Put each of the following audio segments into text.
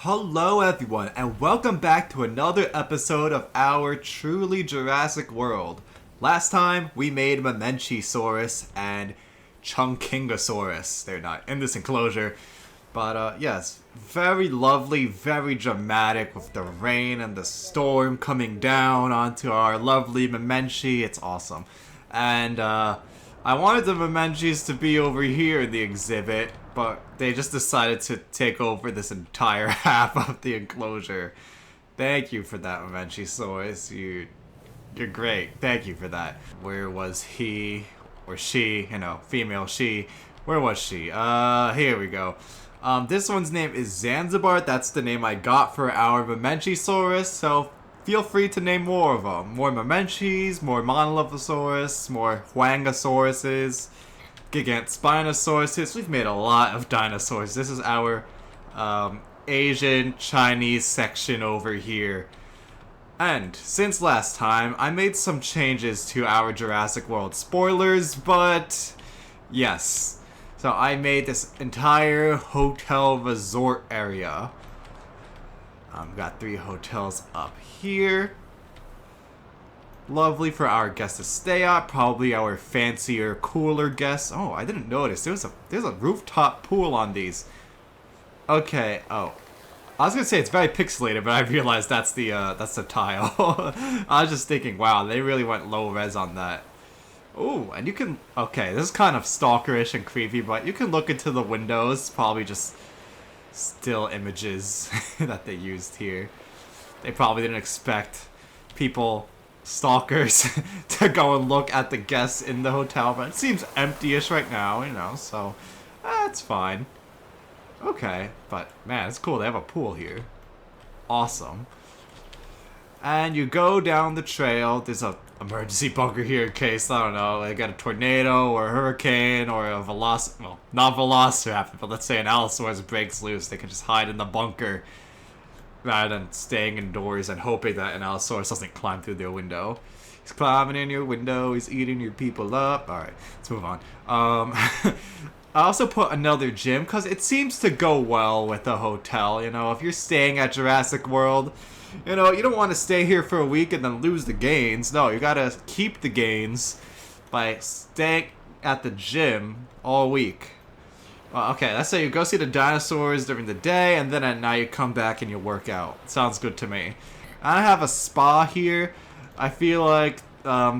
Hello everyone and welcome back to another episode of our Truly Jurassic World. Last time we made Mamenchisaurus and Chunkingosaurus. They're not in this enclosure, but yes, very lovely, very dramatic with the rain and the storm coming down onto our lovely Mamenchi. It's awesome. And I wanted the Mamenchis to be over here in the exhibit, but they just decided to take over this entire half of the enclosure. Thank you for that, Mamenchisaurus. You're great. Thank you for that. Where was he or she? Female she. Where was she? Here we go. This one's name is Zanzibar. That's the name I got for our Mamenchisaurus. So feel free to name more of them. More Mamenchis, more Monolithosaurus, more Huangosauruses, Gigantospinosaurus. We've made a lot of dinosaurs. This is our Asian Chinese section over here. And since last time, I made some changes to our Jurassic World spoilers, but yes. So I made this entire hotel resort area. Got 3 hotels up here. Lovely for our guests to stay at. Probably our fancier, cooler guests. Oh, I didn't notice. There's a rooftop pool on these. Okay. Oh, I was gonna say it's very pixelated, but I realized that's the tile. I was just thinking, wow, they really went low res on that. Oh, and you can. Okay, this is kind of stalkerish and creepy, but you can look into the windows. Probably just still images that they used here. They probably didn't expect stalkers, to go and look at the guests in the hotel, but it seems empty-ish right now, so it's fine. Okay, but man, it's cool. They have a pool here. Awesome. And you go down the trail. There's a emergency bunker here in case, I don't know, they got a tornado or a hurricane or a not velociraptor, but let's say an Allosaurus breaks loose. They can just hide in the bunker rather than staying indoors and hoping that an Allosaurus doesn't climb through their window. He's climbing in your window. He's eating your people up. Alright, let's move on. I also put another gym because it seems to go well with the hotel. If you're staying at Jurassic World, you don't want to stay here for a week and then lose the gains. No, you gotta keep the gains by staying at the gym all week. Okay, let's say you go see the dinosaurs during the day, and then at night you come back and you work out. Sounds good to me. I have a spa here. I feel like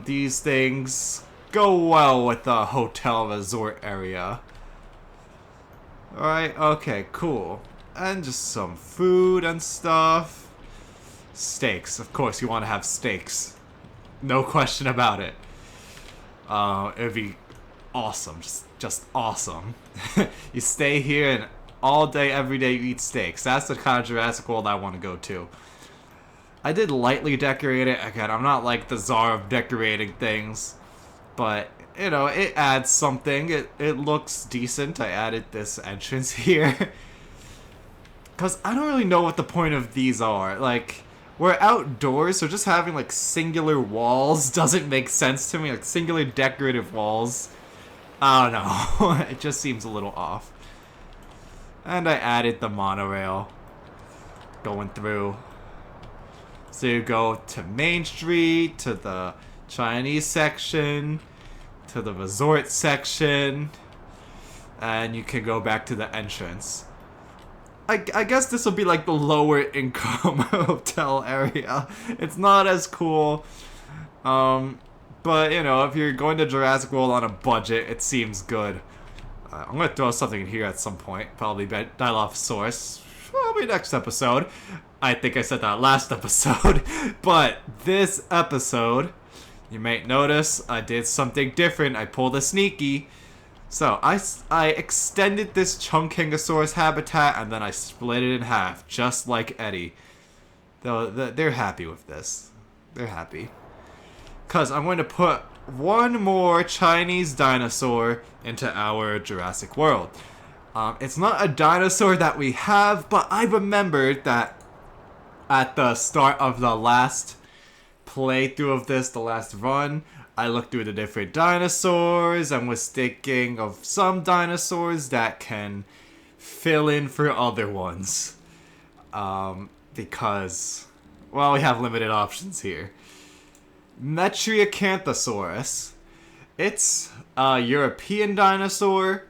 these things go well with the hotel resort area. Alright, okay, cool. And just some food and stuff. Steaks. Of course, you want to have steaks. No question about it. It'd be awesome. Just awesome. You stay here and all day, every day you eat steaks. That's the kind of Jurassic World I want to go to. I did lightly decorate it. Again, I'm not like the czar of decorating things, but it adds something. It looks decent. I added this entrance here. Because I don't really know what the point of these are. Like, we're outdoors, so just having like singular walls doesn't make sense to me. Like singular decorative walls. I don't know. It just seems a little off. And I added the monorail going through. So you go to Main Street, to the Chinese section, to the resort section, and you can go back to the entrance. I guess this will be like the lower income hotel area. It's not as cool. But, if you're going to Jurassic World on a budget, it seems good. I'm going to throw something in here at some point. Probably Dilophosaurus. Probably next episode. I think I said that last episode. But this episode, you might notice I did something different. I pulled a sneaky. So, I extended this Chunkingosaurus habitat, and then I split it in half, just like Eddie. They're happy with this. They're happy. Because I'm going to put one more Chinese dinosaur into our Jurassic World. It's not a dinosaur that we have, but I remembered that at the start of the last playthrough of this, the last run, I looked through the different dinosaurs and was thinking of some dinosaurs that can fill in for other ones. because, well, we have limited options here. Metriacanthosaurus. It's a European dinosaur,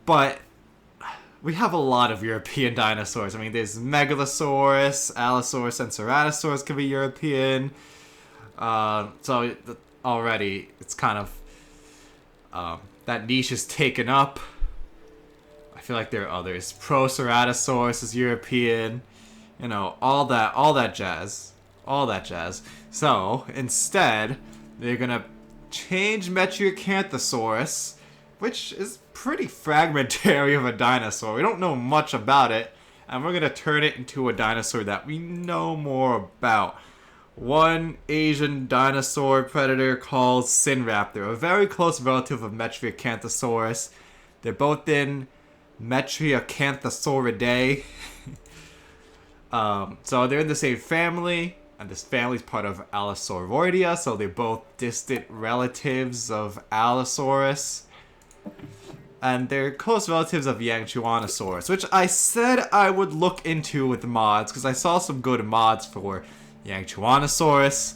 but we have a lot of European dinosaurs. I mean, there's Megalosaurus, Allosaurus, and Ceratosaurus can be European. So already it's kind of that niche is taken up. I feel like there are others. Proceratosaurus is European. You know, all that jazz. So instead, they're gonna change Metriacanthosaurus, which is pretty fragmentary of a dinosaur. We don't know much about it, and we're gonna turn it into a dinosaur that we know more about. One Asian dinosaur predator called Sinraptor, a very close relative of Metriacanthosaurus. They're both in Metriacanthosauridae. So they're in the same family, and this family's part of Allosauroidea, so they're both distant relatives of Allosaurus. And they're close relatives of Yangchuanosaurus, which I said I would look into with mods, because I saw some good mods for Yangchuanosaurus.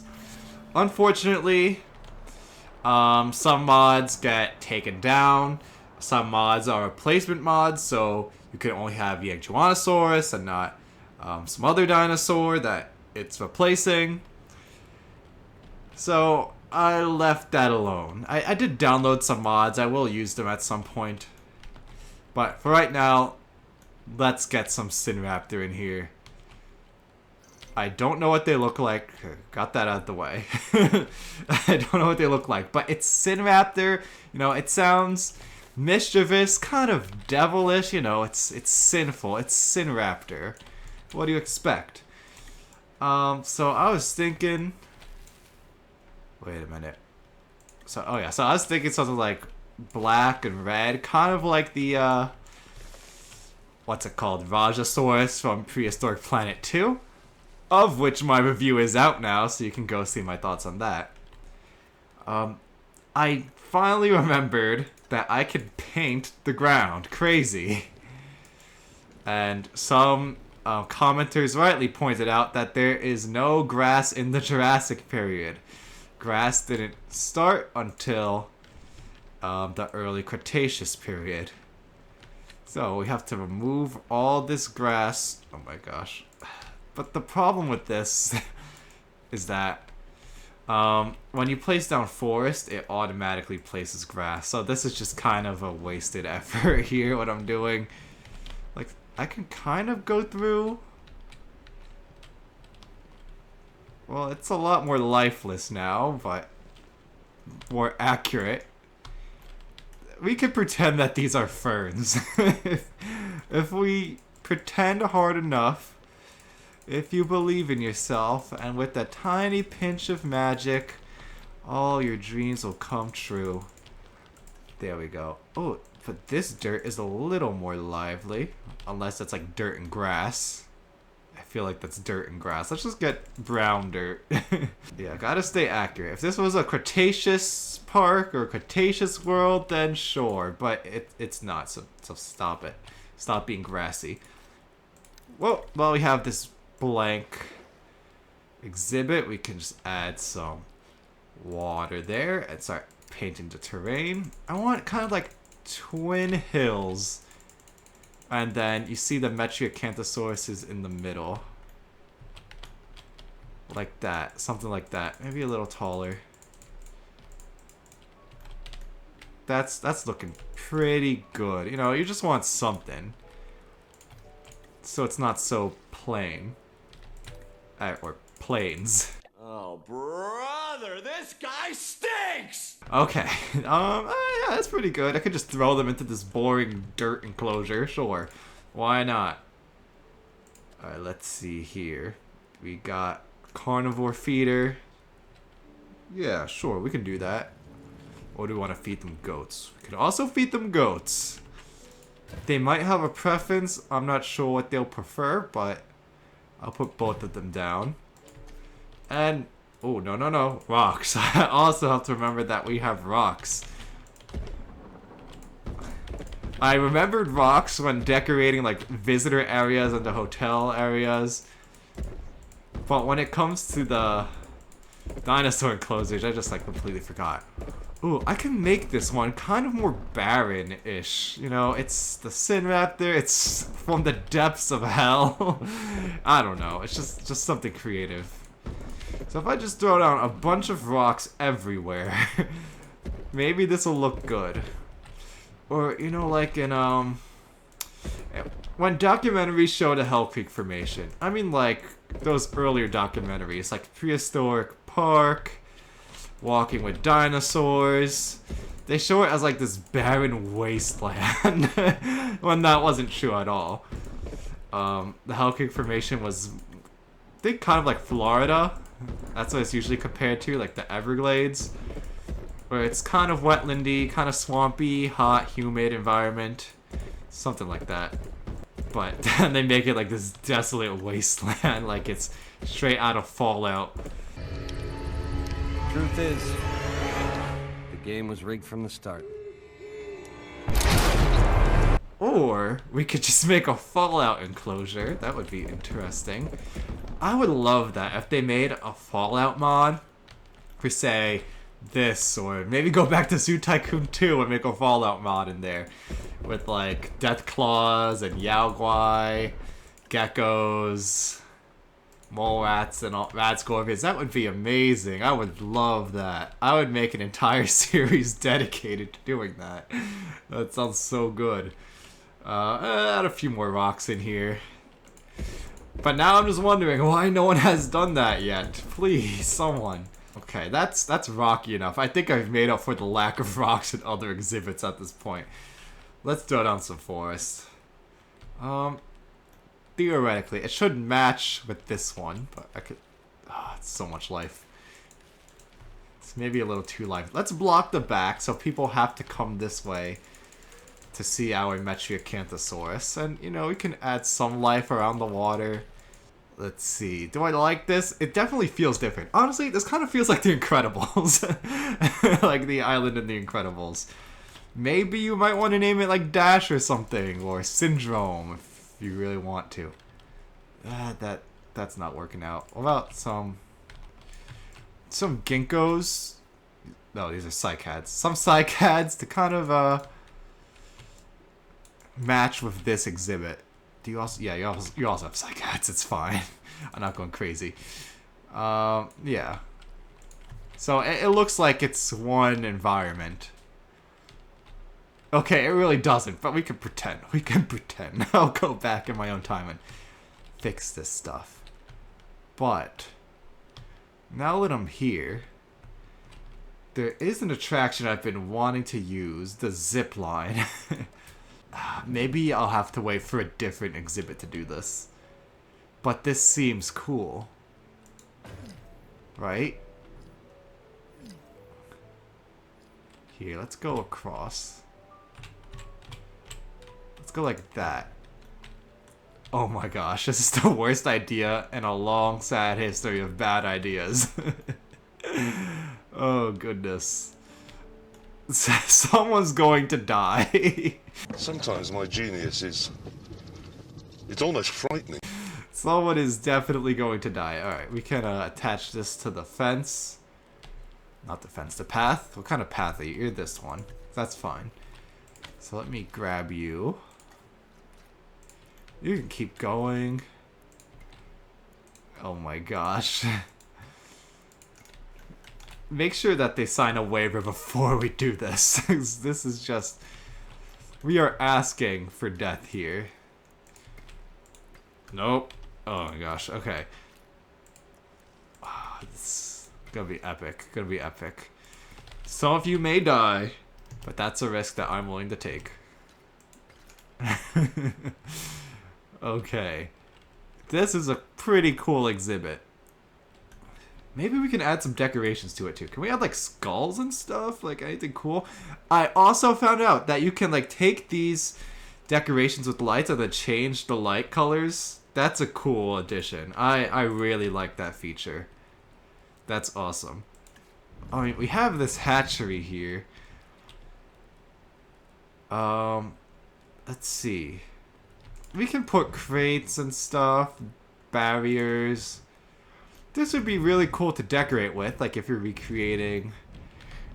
Unfortunately, some mods get taken down. Some mods are replacement mods, so you can only have Yangchuanosaurus and not some other dinosaur that it's replacing. So I left that alone. I did download some mods. I will use them at some point. But for right now, let's get some Sinraptor in here. I don't know what they look like. Got that out of the way. I don't know what they look like. But it's Sinraptor. You know, it sounds mischievous, kind of devilish. You know, it's sinful. It's Sinraptor. What do you expect? So I was thinking... Wait a minute. So I was thinking something like black and red, kind of like the what's it called, Rajasaurus from Prehistoric Planet 2, of which my review is out now, so you can go see my thoughts on that. I finally remembered that I could paint the ground. Crazy. And some commenters rightly pointed out that there is no grass in the Jurassic period. Grass didn't start until the early Cretaceous period. So we have to remove all this grass. Oh my gosh. But the problem with this is that when you place down forest, it automatically places grass. So this is just kind of a wasted effort here, what I'm doing. Like, I can kind of go through... Well, it's a lot more lifeless now, but more accurate. We could pretend that these are ferns. If we pretend hard enough, if you believe in yourself, and with a tiny pinch of magic, all your dreams will come true. There we go. Oh, but this dirt is a little more lively, unless that's like dirt and grass. I feel like that's dirt and grass. Let's just get brown dirt. Yeah, gotta stay accurate. If this was a Cretaceous park or a Cretaceous world, then sure. But it's not, so stop it. Stop being grassy. Well, we have this blank exhibit. We can just add some water there and start painting the terrain. I want kind of like twin hills. And then you see the Metriacanthosaurus is in the middle. Like that. Something like that. Maybe a little taller. That's looking pretty good. You know, you just want something. So it's not so plain. Or plains. Oh, brother, this guy stinks! Okay, yeah, that's pretty good. I could just throw them into this boring dirt enclosure, sure. Why not? Alright, let's see here. We got carnivore feeder. Yeah, sure, we can do that. Or do we want to feed them goats? We could also feed them goats. They might have a preference. I'm not sure what they'll prefer, but I'll put both of them down. And, oh, no, rocks. I also have to remember that we have rocks. I remembered rocks when decorating like visitor areas and the hotel areas. But when it comes to the dinosaur enclosures, I just like completely forgot. Ooh, I can make this one kind of more barren-ish. You know, it's the Sinraptor, it's from the depths of hell. I don't know, it's just something creative. So if I just throw down a bunch of rocks everywhere, maybe this will look good. Or, you know, like in, when documentaries show the Hell Creek Formation, I mean like those earlier documentaries, like Prehistoric Park, Walking with Dinosaurs, they show it as like this barren wasteland, when that wasn't true at all. The Hell Creek Formation was, I think, kind of like Florida. That's what it's usually compared to, like the Everglades, where it's kind of wetlandy, kind of swampy, hot, humid environment, something like that. But then they make it like this desolate wasteland, like it's straight out of Fallout. Truth is, the game was rigged from the start. Or we could just make a Fallout enclosure. That would be interesting. I would love that if they made a Fallout mod for, say, this, or maybe go back to Zoo Tycoon 2 and make a Fallout mod in there with like Death Claws and Yaogwai, geckos, mole rats, and all, rat scorpions. That would be amazing. I would love that. I would make an entire series dedicated to doing that. That sounds so good. Add a few more rocks in here. But now I'm just wondering why no one has done that yet. Please, someone. Okay, that's rocky enough. I think I've made up for the lack of rocks in other exhibits at this point. Let's throw down some forest. Theoretically, it should match with this one, but I could... Oh, it's so much life. It's maybe a little too life. Let's block the back so people have to come this way to see our Metriacanthosaurus. And, you know, we can add some life around the water. Let's see. Do I like this? It definitely feels different. Honestly, this kind of feels like The Incredibles. Like the island in The Incredibles. Maybe you might want to name it like Dash or something. Or Syndrome, if you really want to. That's not working out. What about some ginkgos? No, these are cycads. Some cycads to kind of, match with this exhibit. Do you also? Yeah, you also have cycads. It's fine. I'm not going crazy. Yeah. So it looks like it's one environment. Okay, it really doesn't, but we can pretend. We can pretend. I'll go back in my own time and fix this stuff. But now that I'm here, there is an attraction I've been wanting to use, the zip line. Maybe I'll have to wait for a different exhibit to do this. But this seems cool. Right? Here, let's go across. Let's go like that. Oh my gosh, this is the worst idea in a long, sad history of bad ideas. Oh goodness. Someone's going to die. Sometimes my genius it's almost frightening. Someone is definitely going to die. Alright, we can attach this to the fence. Not the fence, the path. What kind of path are you? You're this one. That's fine. So let me grab you. You can keep going. Oh my gosh. Make sure that they sign a waiver before we do this. This is just... We are asking for death here. Nope. Oh my gosh, okay. Oh, it's gonna be epic. Gonna be epic. Some of you may die, but that's a risk that I'm willing to take. Okay. This is a pretty cool exhibit. Maybe we can add some decorations to it too. Can we add like skulls and stuff? Like anything cool? I also found out that you can like take these decorations with lights and then change the light colors. That's a cool addition. I really like that feature. That's awesome. I mean, we have this hatchery here. let's see. We can put crates and stuff, barriers. This would be really cool to decorate with, like if you're recreating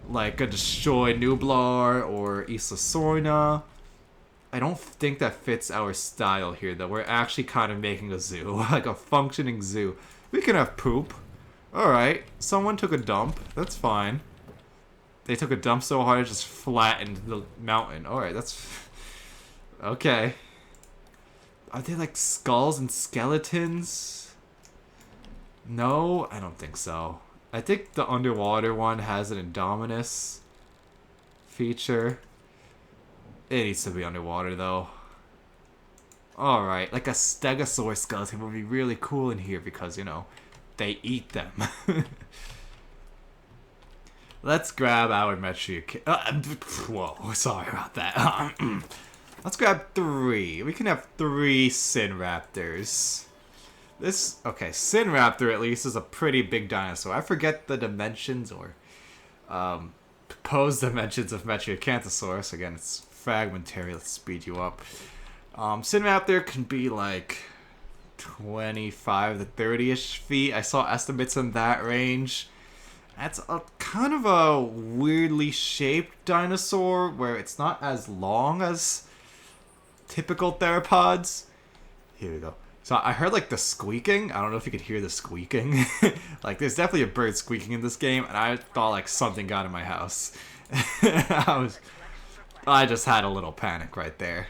like a destroyed Nublar or Isla Sorna. I don't think that fits our style here though. We're actually kind of making a zoo, like a functioning zoo. We can have poop. Alright, someone took a dump. That's fine. They took a dump so hard it just flattened the mountain. Alright, that's... Okay. Are they like skulls and skeletons? No, I don't think so. I think the underwater one has an Indominus feature. It needs to be underwater though. Alright, like a Stegosaurus skeleton would be really cool in here because, you know, they eat them. Let's grab our Metria... whoa, sorry about that. Let's grab 3. We can have 3 Sinraptors. This, okay, Sinraptor at least is a pretty big dinosaur. I forget the dimensions or proposed dimensions of Metriacanthosaurus. Again, it's fragmentary. Let's speed you up. Sinraptor can be like 25 to 30-ish feet. I saw estimates in that range. That's a kind of a weirdly shaped dinosaur where it's not as long as typical theropods. Here we go. So I heard like the squeaking. I don't know if you could hear the squeaking. Like there's definitely a bird squeaking in this game, and I thought like something got in my house. I just had a little panic right there.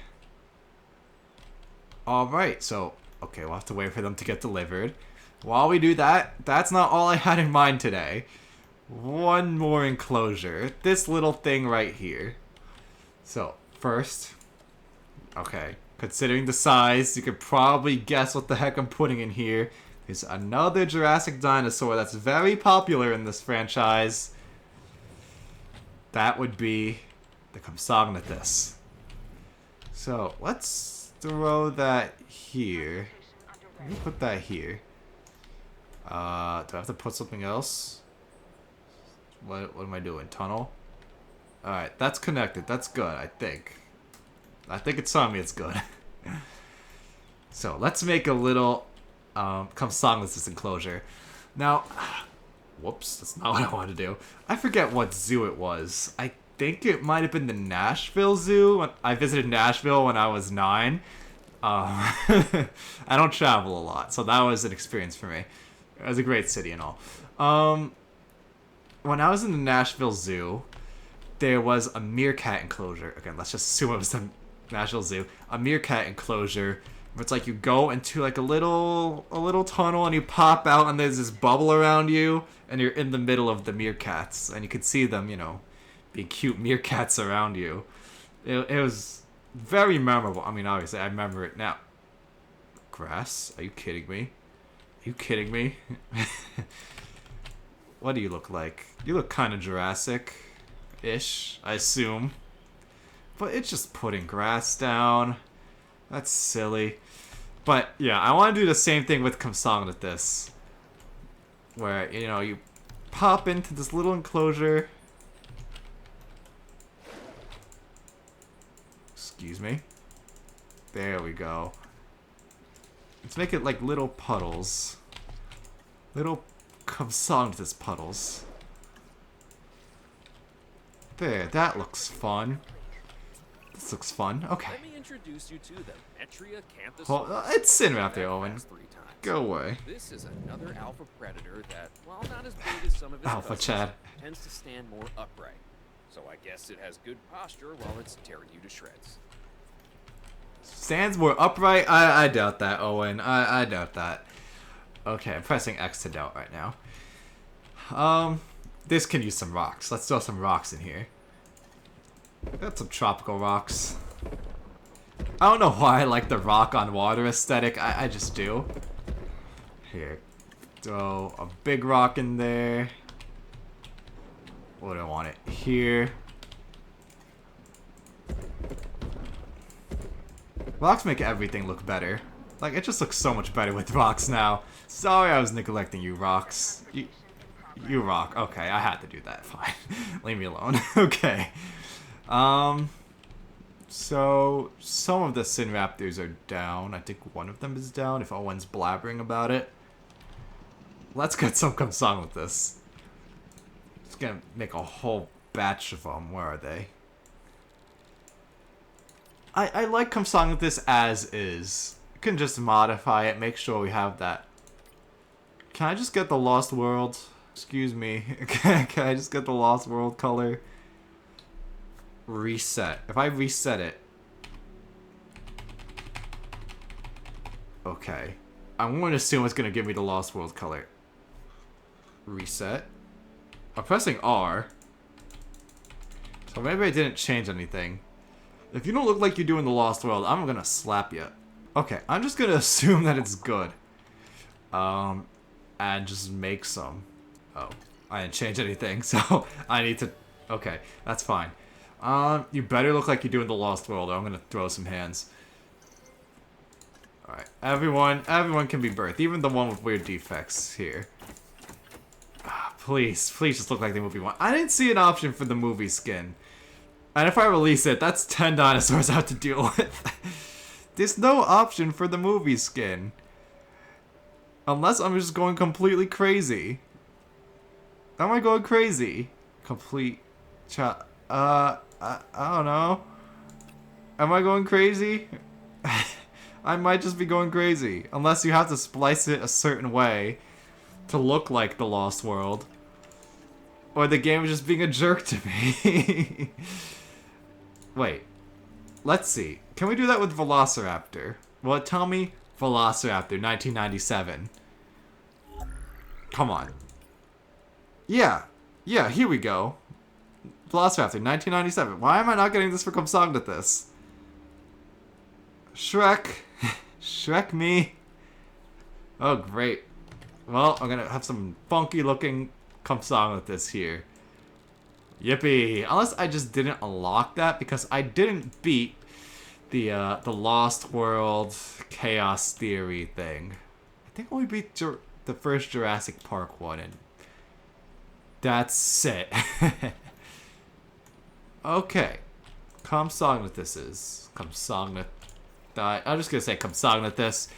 Alright, so okay, we'll have to wait for them to get delivered. While we do that, that's not all I had in mind today. One more enclosure. This little thing right here. So, first, okay. Considering the size, you could probably guess what the heck I'm putting in here. There's another Jurassic dinosaur that's very popular in this franchise. That would be the Compsognathus. So, let's throw that here. Let me put that here. Do I have to put something else? What am I doing? Tunnel? Alright, that's connected. That's good, I think. I think it's telling me it's good. So, let's make a little Compsognathus enclosure. Now, whoops, that's not what I wanted to do. I forget what zoo it was. I think it might have been the Nashville Zoo. I visited Nashville when I was 9. I don't travel a lot, so that was an experience for me. It was a great city and all. When I was in the Nashville Zoo, there was a meerkat enclosure. Again, let's just assume it was the Nashville Zoo. A meerkat enclosure where it's like you go into like a little tunnel and you pop out and there's this bubble around you and you're in the middle of the meerkats and you could see them, you know, being cute meerkats around you. It was very memorable. I mean, obviously, I remember it now. Grass? Are you kidding me? Are you kidding me? What do you look like? You look kind of Jurassic-ish, I assume. But it's just putting grass down. That's silly. But, yeah, I want to do the same thing with Compsognathus. Where, you know, you pop into this little enclosure. Excuse me. There we go. Let's make it like little puddles. Little Compsognathus puddles. There, that looks fun. This looks fun. Okay. Let me introduce you to the Metriacanthosaurus. Well, it's Sinraptor, Owen. Go away. This is another alpha predator that, while not as big as some of its Alpha cousins, Chad. tends to stand more upright. So I guess it has good posture while it's tearing you to shreds. Stands more upright? I doubt that, Owen. I doubt that. Okay, I'm pressing X to doubt right now. This can use some rocks. Let's throw some rocks in here. Got some tropical rocks. I don't know why I like the rock on water aesthetic. I just do. Here. Throw a big rock in there. What do I want it? Here. Rocks make everything look better. Like, it just looks so much better with rocks now. Sorry I was neglecting you, rocks. You rock. Okay, I had to do that. Fine. Leave me alone. Okay. So, some of the Sinraptors are down. I think one of them is down, if Owen's blabbering about it. Let's get some Compsognathus. Just gonna make a whole batch of them. Where are they? I like Compsognathus as is. You can just modify it, make sure we have that. Can I just get the Lost World? Excuse me. Can I just get the Lost World color? Reset. If I reset it. Okay. I'm going to assume it's going to give me the Lost World color. Reset. I'm pressing R. So maybe I didn't change anything. If you don't look like you're doing the Lost World, I'm going to slap you. Okay, I'm just going to assume that it's good. And just make some. Oh, I didn't change anything, so I need to... Okay, that's fine. You better look like you're doing the Lost World, or I'm gonna throw some hands. Alright, everyone can be birthed, even the one with weird defects here. Please just look like the movie one. I didn't see an option for the movie skin. And if I release it, that's 10 dinosaurs I have to deal with. There's no option for the movie skin. Unless I'm just going completely crazy. Am I going crazy? Complete I don't know. Am I going crazy? I might just be going crazy. Unless you have to splice it a certain way to look like the Lost World. Or the game is just being a jerk to me. Wait. Let's see. Can we do that with Velociraptor? Will it tell me? Velociraptor, 1997. Come on. Yeah, here we go. Velociraptor, 1997. Why am I not getting this for Compsognathus? Shrek. Shrek me. Oh, great. Well, I'm gonna have some funky looking Compsognathus here. Yippee. Unless I just didn't unlock that because I didn't beat the Lost World Chaos Theory thing. I think we beat the first Jurassic Park one, and that's it. Okay. Compsognathus. I'm just gonna say Compsognathus.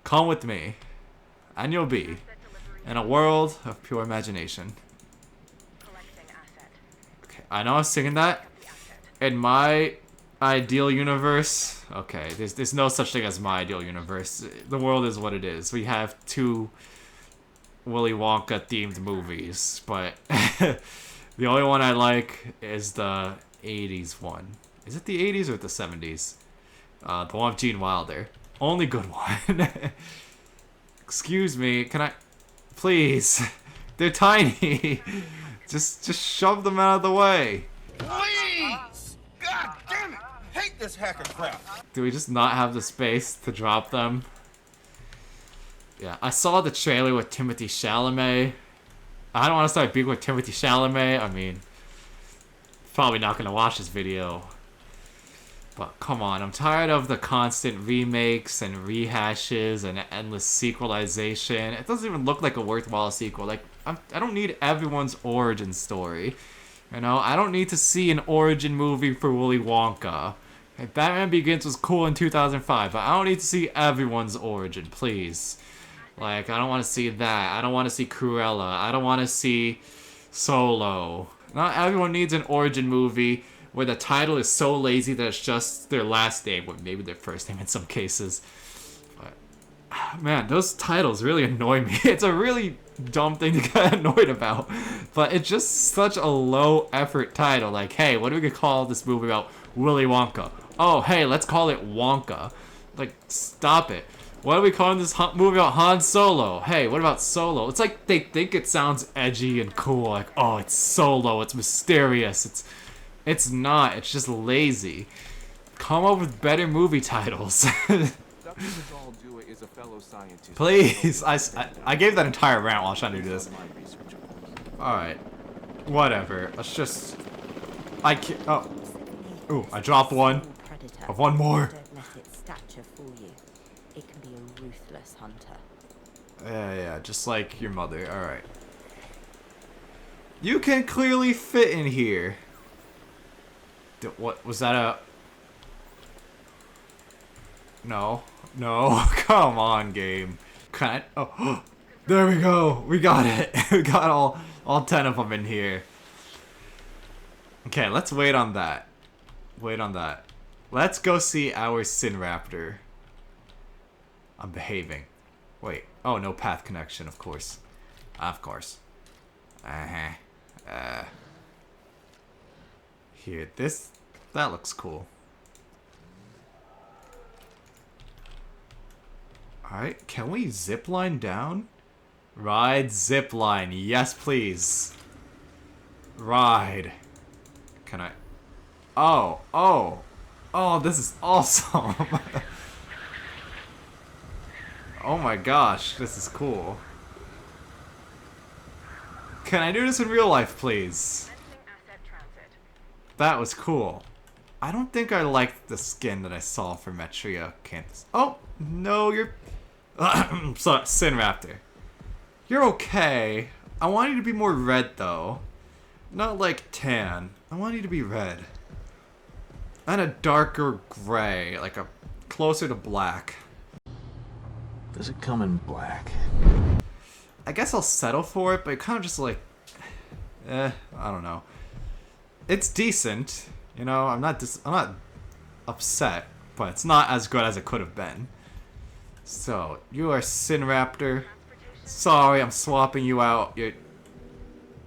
Come with me, and you'll be in a world of pure imagination. Okay, I know I was singing that. In my ideal universe, okay, there's no such thing as my ideal universe. The world is what it is. We have 2 Willy Wonka themed movies, but the only one I like is the 80s one. Is it the 80s or the 70s? The one with Gene Wilder. Only good one. Excuse me, can I... Please. They're tiny. Just shove them out of the way. Please! God damn it! Hate this hacker crap! Do we just not have the space to drop them? Yeah, I saw the trailer with Timothée Chalamet. I don't want to start being with Timothée Chalamet. I mean, probably not going to watch this video. But come on, I'm tired of the constant remakes and rehashes and endless sequelization. It doesn't even look like a worthwhile sequel. Like, I don't need everyone's origin story. You know, I don't need to see an origin movie for Willy Wonka. Okay, Batman Begins was cool in 2005, but I don't need to see everyone's origin, please. Like, I don't want to see that. I don't want to see Cruella. I don't want to see Solo. Not everyone needs an origin movie where the title is so lazy that it's just their last name, or maybe their first name in some cases. But, man, those titles really annoy me. It's a really dumb thing to get annoyed about. But it's just such a low-effort title. Like, hey, what are we going to call this movie about Willy Wonka? Oh, hey, let's call it Wonka. Like, stop it. What are we calling this movie about Han Solo? Hey, what about Solo? It's like they think it sounds edgy and cool. Like, oh, it's Solo. It's mysterious. It's not. It's just lazy. Come up with better movie titles. Please. I gave that entire rant while I was trying to do this. Alright. Whatever. Let's just... I can't... Oh. Ooh, I dropped one. Of one more. Don't let its stature fool you. It can be a ruthless hunter. Yeah, just like your mother. Alright. You can clearly fit in here. What was that No. No. Come on, game. Can I... Oh, there we go. We got it. We got all 10 of them in here. Okay, let's wait on that. Wait on that. Let's go see our Sinraptor. I'm behaving. Wait. Oh, no path connection, of course. Of course. Here, that looks cool. Alright, can we zipline down? Ride zipline. Yes, please. Ride. Can I... Oh, oh. Oh, this is awesome. Oh my gosh, this is cool. Can I do this in real life, please? That was cool. I don't think I liked the skin that I saw for Canthus. Oh, no, you're... Sorry, Sinraptor. You're okay. I want you to be more red, though. Not like tan. I want you to be red. And a darker gray, like a closer to black. Does it come in black? I guess I'll settle for it, but kind of just like, I don't know. It's decent, you know. I'm not upset, but it's not as good as it could have been. So you are Sinraptor. Sorry, I'm swapping you out. You're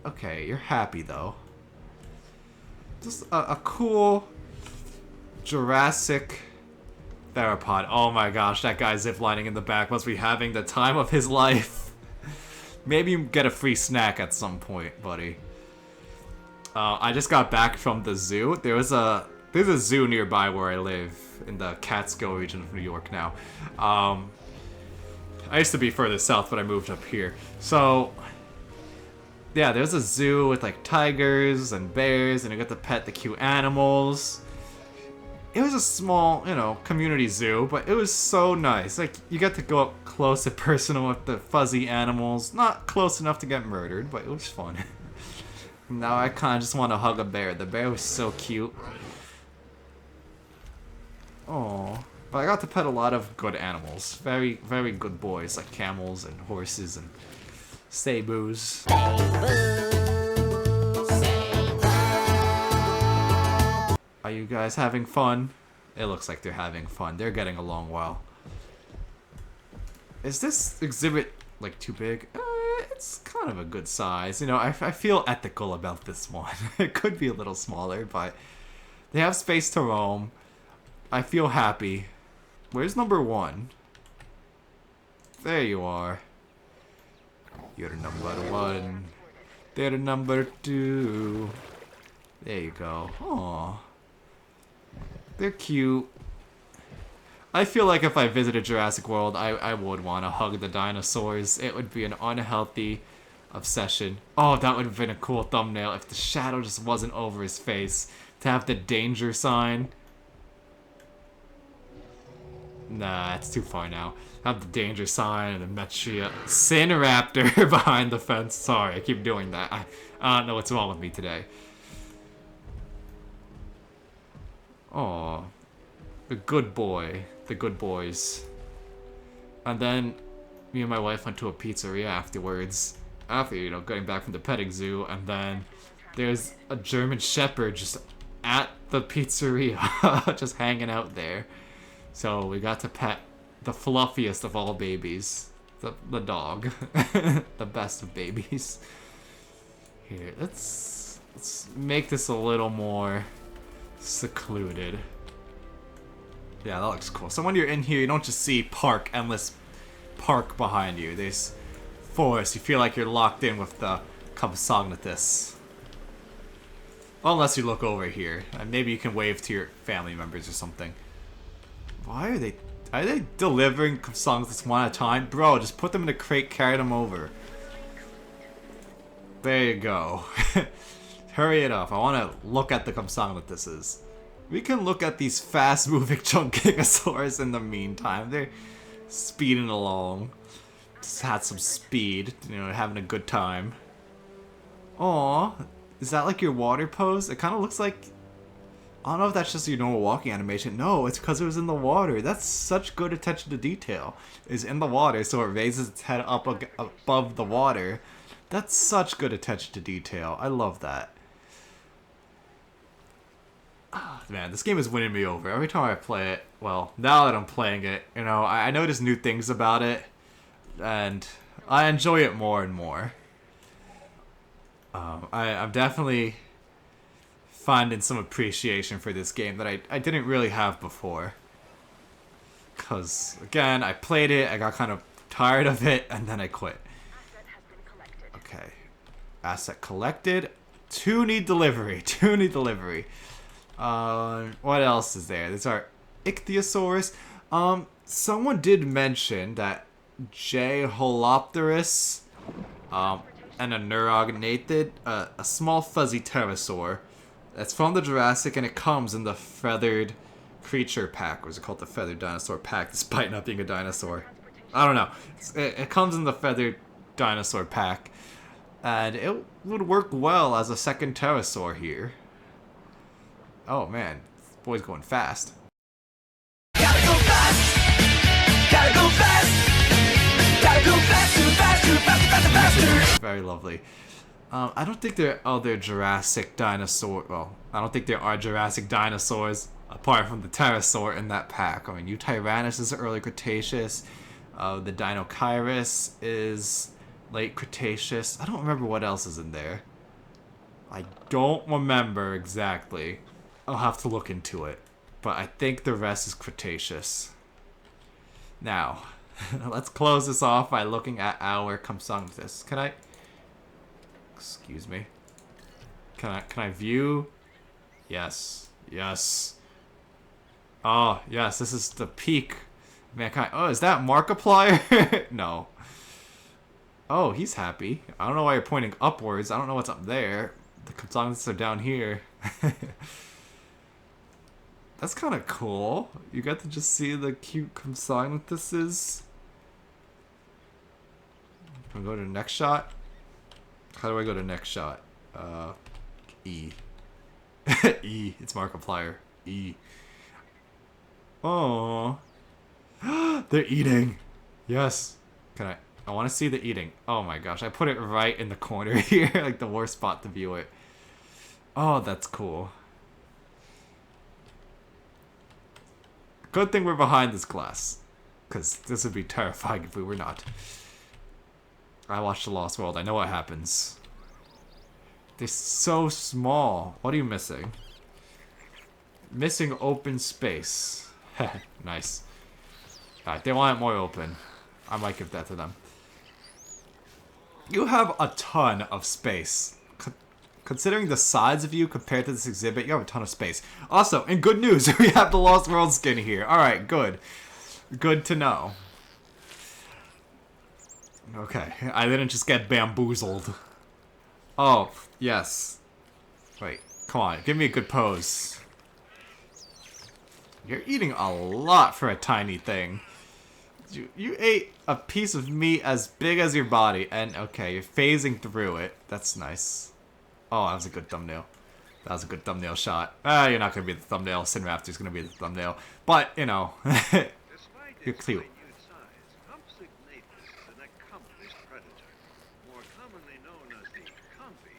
okay. You're happy though. Just a cool Jurassic theropod. Oh my gosh, that guy ziplining in the back must be having the time of his life. Maybe you get a free snack at some point, buddy. I just got back from the zoo. There's a zoo nearby where I live in the Catskill region of New York now. I used to be further south, but I moved up here. So yeah, there's a zoo with like tigers and bears, and you get to pet the cute animals. It was a small, you know, community zoo, but it was so nice. Like, you get to go up close and personal with the fuzzy animals. Not close enough to get murdered, but it was fun. Now I kind of just want to hug a bear. The bear was so cute. Oh, but I got to pet a lot of good animals. Very, very good boys, like camels and horses and sabus. Are you guys having fun? It looks like they're having fun. They're getting along well. Is this exhibit, like, too big? It's kind of a good size. You know, I feel ethical about this one. It could be a little smaller, but they have space to roam. I feel happy. Where's number 1? There you are. You're number 1. They're number 2. There you go. Aww. They're cute. I feel like if I visited Jurassic World, I would want to hug the dinosaurs. It would be an unhealthy obsession. Oh, that would have been a cool thumbnail if the shadow just wasn't over his face. To have the danger sign. Nah, it's too far now. Have the danger sign and the Sinraptor behind the fence. Sorry, I keep doing that. I don't know what's wrong with me today. Oh, the good boy, the good boys. And then me and my wife went to a pizzeria afterwards. After, you know, getting back from the petting zoo, and then there's a German Shepherd just at the pizzeria, just hanging out there. So we got to pet the fluffiest of all babies, the dog, the best of babies. Here, let's make this a little more secluded. Yeah, that looks cool. So when you're in here, you don't just see endless park behind you. There's forest. You feel like you're locked in with the Compsognathus. Well, unless you look over here, and maybe you can wave to your family members or something. Why are they delivering Compsognathus one at a time? Bro, just put them in a crate, carry them over. There you go. Hurry it up. I want to look at the Compsognathuses. We can look at these fast-moving Chunkingosaurs in the meantime. They're speeding along. Just had some speed, you know, having a good time. Aw, is that like your water pose? It kind of looks like I don't know if that's just your normal walking animation. No, it's because it was in the water. That's such good attention to detail. It's in the water, so it raises its head up above the water. That's such good attention to detail. I love that. Man, this game is winning me over. Every time I play it, well, now that I'm playing it, you know, I notice new things about it, and I enjoy it more and more. I'm definitely finding some appreciation for this game that I didn't really have before. Because, again, I played it, I got kind of tired of it, and then I quit. Okay. Asset collected. 2 need delivery. 2 need delivery. What else is there? There's our Ichthyosaurus. Someone did mention that JWE2, and a Compsognathus, a small fuzzy pterosaur that's from the Jurassic, and it comes in the feathered creature pack. Or is it called the feathered dinosaur pack, despite not being a dinosaur? I don't know. It comes in the feathered dinosaur pack, and it would work well as a second pterosaur here. Oh man, this boy's going fast. Gotta go fast! Gotta go fast! Gotta go fast, too fast, too fast, faster, faster! Very lovely. I don't think there are other Jurassic dinosaur. Well, I don't think there are Jurassic dinosaurs apart from the pterosaur in that pack. I mean, Tyrannus is early Cretaceous. The Dinochirus is late Cretaceous. I don't remember what else is in there. I don't remember exactly. I'll have to look into it. But I think the rest is Cretaceous. Now, let's close this off by looking at our Compsognathus. Can I... Excuse me. Can I view? Yes. Yes. Oh, yes, this is the peak. Man, oh, is that Markiplier? No. Oh, he's happy. I don't know why you're pointing upwards. I don't know what's up there. The Compsognathus are down here. That's kind of cool. You got to just see the cute Compsognathuses. Can we go to the next shot? How do I go to next shot? E. E. It's Markiplier. E. Oh. They're eating. Yes. Can I want to see the eating. Oh my gosh. I put it right in the corner here. Like the worst spot to view it. Oh, that's cool. Good thing we're behind this glass. Because this would be terrifying if we were not. I watched The Lost World. I know what happens. They're so small. What are you missing? Missing open space. Nice. Alright, they want it more open. I might give that to them. You have a ton of space. Considering the size of you compared to this exhibit, you have a ton of space. Also, in good news, we have the Lost World skin here. Alright, good. Good to know. Okay, I didn't just get bamboozled. Oh, yes. Wait, come on, give me a good pose. You're eating a lot for a tiny thing. You ate a piece of meat as big as your body, and okay, you're phasing through it. That's nice. Oh, that was a good thumbnail. That was a good thumbnail shot. You're not going to be the thumbnail. Sinraptor's going to be the thumbnail. But, you know, you're cute. Compsognathus is an accomplished predator. More commonly known as the compy,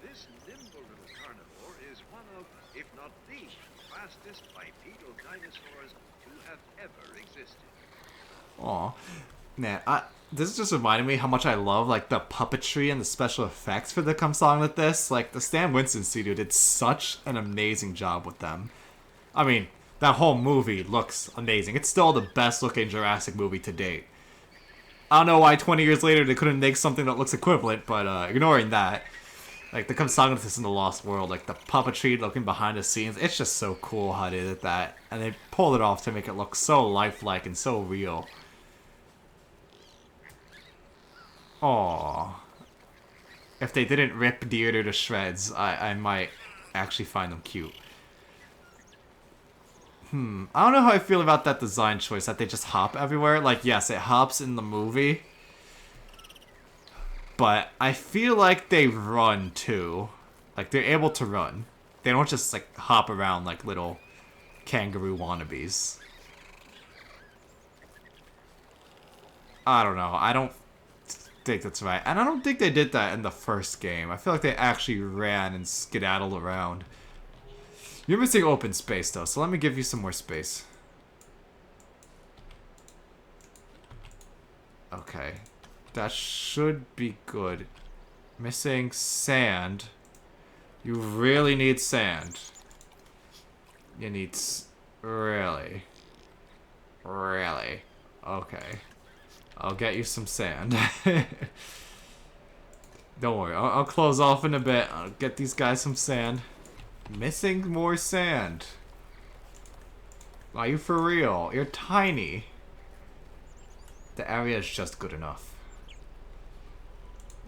this nimble little carnivore is one of, if not the, fastest bipedal dinosaurs to have ever existed. Aw. Man, this just reminded me how much I love, like, the puppetry and the special effects for the Compsognathus. Like, the Stan Winston studio did such an amazing job with them. I mean, that whole movie looks amazing. It's still the best-looking Jurassic movie to date. I don't know why 20 years later they couldn't make something that looks equivalent, but ignoring that, like, the Compsognathus in the Lost World, like, the puppetry looking behind the scenes, it's just so cool how they did that. And they pulled it off to make it look so lifelike and so real. Aww. If they didn't rip Deerter to shreds, I might actually find them cute. I don't know how I feel about that design choice, that they just hop everywhere. Like, yes, it hops in the movie. But I feel like they run, too. Like, they're able to run. They don't just like hop around like little kangaroo wannabes. I don't know. I don't think that's right. And I don't think they did that in the first game. I feel like they actually ran and skedaddled around. You're missing open space though, so let me give you some more space. Okay. That should be good. Missing sand. You really need sand. You need really? Really? Okay. I'll get you some sand. Don't worry, I'll close off in a bit. I'll get these guys some sand. Missing more sand. Are you for real? You're tiny. The area is just good enough.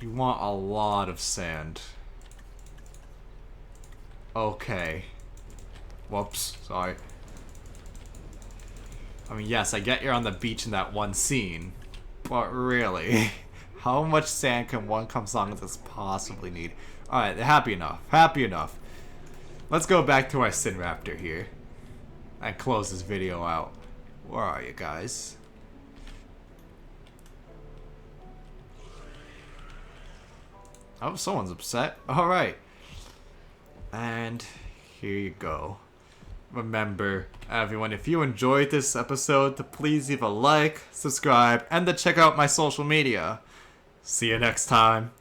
You want a lot of sand. Okay. Whoops, sorry. I mean, yes, I get you're on the beach in that one scene, but really, how much sand can one Compsognathus possibly need? Alright, happy enough. Happy enough. Let's go back to our Sinraptor here and close this video out. Where are you guys? Oh, someone's upset. Alright. And here you go. Remember, everyone, if you enjoyed this episode, to please leave a like, subscribe, and to check out my social media. See you next time.